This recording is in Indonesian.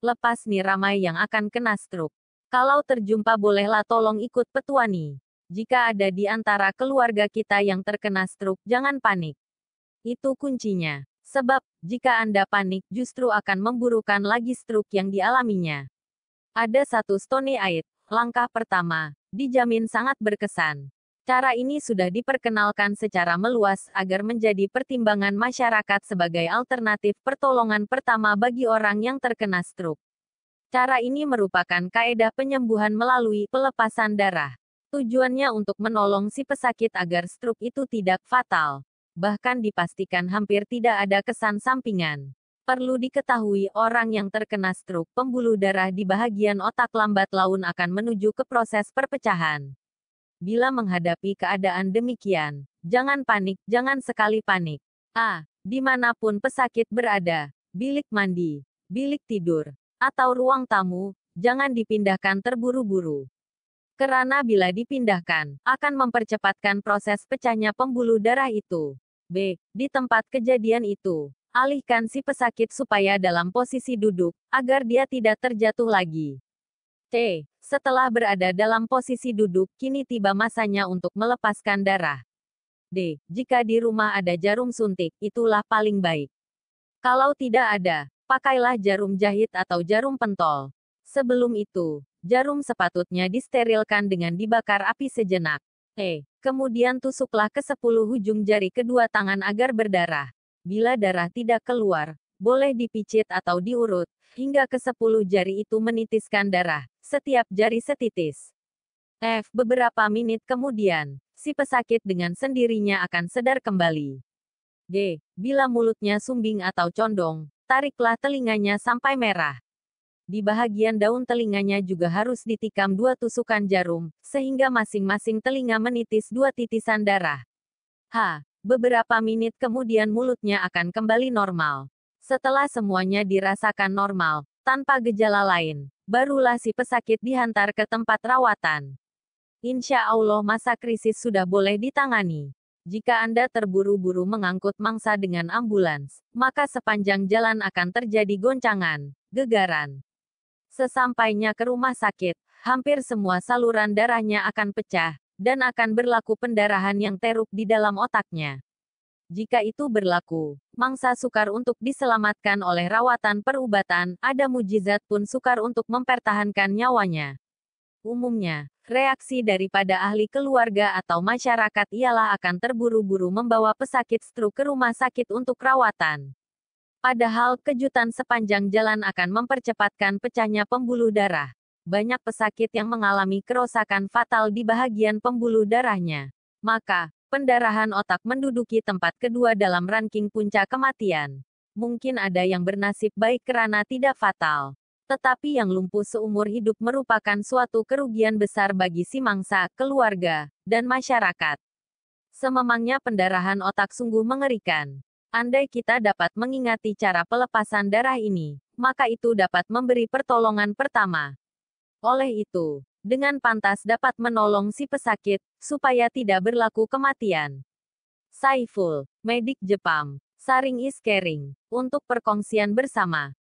Lepas nih ramai yang akan kena stroke. Kalau terjumpa bolehlah tolong ikut petua nih. Jika ada di antara keluarga kita yang terkena stroke, jangan panik. Itu kuncinya. Sebab, jika Anda panik justru akan memburukkan lagi stroke yang dialaminya. Ada satu Stone Aid. Langkah pertama, dijamin sangat berkesan. Cara ini sudah diperkenalkan secara meluas agar menjadi pertimbangan masyarakat sebagai alternatif pertolongan pertama bagi orang yang terkena stroke. Cara ini merupakan kaedah penyembuhan melalui pelepasan darah. Tujuannya untuk menolong si pesakit agar stroke itu tidak fatal. Bahkan dipastikan hampir tidak ada kesan sampingan. Perlu diketahui orang yang terkena stroke, pembuluh darah di bahagian otak lambat laun akan menuju ke proses perpecahan. Bila menghadapi keadaan demikian, jangan panik, jangan sekali panik. Dimanapun pesakit berada, bilik mandi, bilik tidur, atau ruang tamu, jangan dipindahkan terburu-buru. Karena bila dipindahkan, akan mempercepatkan proses pecahnya pembuluh darah itu. B. Di tempat kejadian itu, alihkan si pesakit supaya dalam posisi duduk, agar dia tidak terjatuh lagi. C. Setelah berada dalam posisi duduk, kini tiba masanya untuk melepaskan darah. D. Jika di rumah ada jarum suntik, itulah paling baik. Kalau tidak ada, pakailah jarum jahit atau jarum pentol. Sebelum itu, jarum sepatutnya disterilkan dengan dibakar api sejenak. Kemudian tusuklah ke 10 ujung jari kedua tangan agar berdarah. Bila darah tidak keluar, boleh dipicit atau diurut, hingga ke 10 jari itu menitiskan darah, setiap jari setitis. Beberapa menit kemudian, si pesakit dengan sendirinya akan sadar kembali. D. Bila mulutnya sumbing atau condong, tariklah telinganya sampai merah. Di bahagian daun telinganya juga harus ditikam 2 tusukan jarum, sehingga masing-masing telinga menitis 2 titisan darah. Beberapa menit kemudian mulutnya akan kembali normal. Setelah semuanya dirasakan normal, tanpa gejala lain, barulah si pesakit dihantar ke tempat rawatan. Insya Allah masa krisis sudah boleh ditangani. Jika Anda terburu-buru mengangkut mangsa dengan ambulans, maka sepanjang jalan akan terjadi goncangan, gegaran. Sesampainya ke rumah sakit, hampir semua saluran darahnya akan pecah, dan akan berlaku pendarahan yang teruk di dalam otaknya. Jika itu berlaku, mangsa sukar untuk diselamatkan oleh rawatan perubatan, ada mujizat pun sukar untuk mempertahankan nyawanya. Umumnya, reaksi daripada ahli keluarga atau masyarakat ialah akan terburu-buru membawa pesakit stroke ke rumah sakit untuk rawatan. Padahal, kejutan sepanjang jalan akan mempercepatkan pecahnya pembuluh darah. Banyak pesakit yang mengalami kerusakan fatal di bahagian pembuluh darahnya. Maka, pendarahan otak menduduki tempat kedua dalam ranking puncak kematian. Mungkin ada yang bernasib baik karena tidak fatal. Tetapi yang lumpuh seumur hidup merupakan suatu kerugian besar bagi si mangsa, keluarga, dan masyarakat. Sememangnya pendarahan otak sungguh mengerikan. Andai kita dapat mengingati cara pelepasan darah ini, maka itu dapat memberi pertolongan pertama. Oleh itu, dengan pantas dapat menolong si pesakit, supaya tidak berlaku kematian. Saiful, medik Jepang. Sharing is caring. Untuk perkongsian bersama.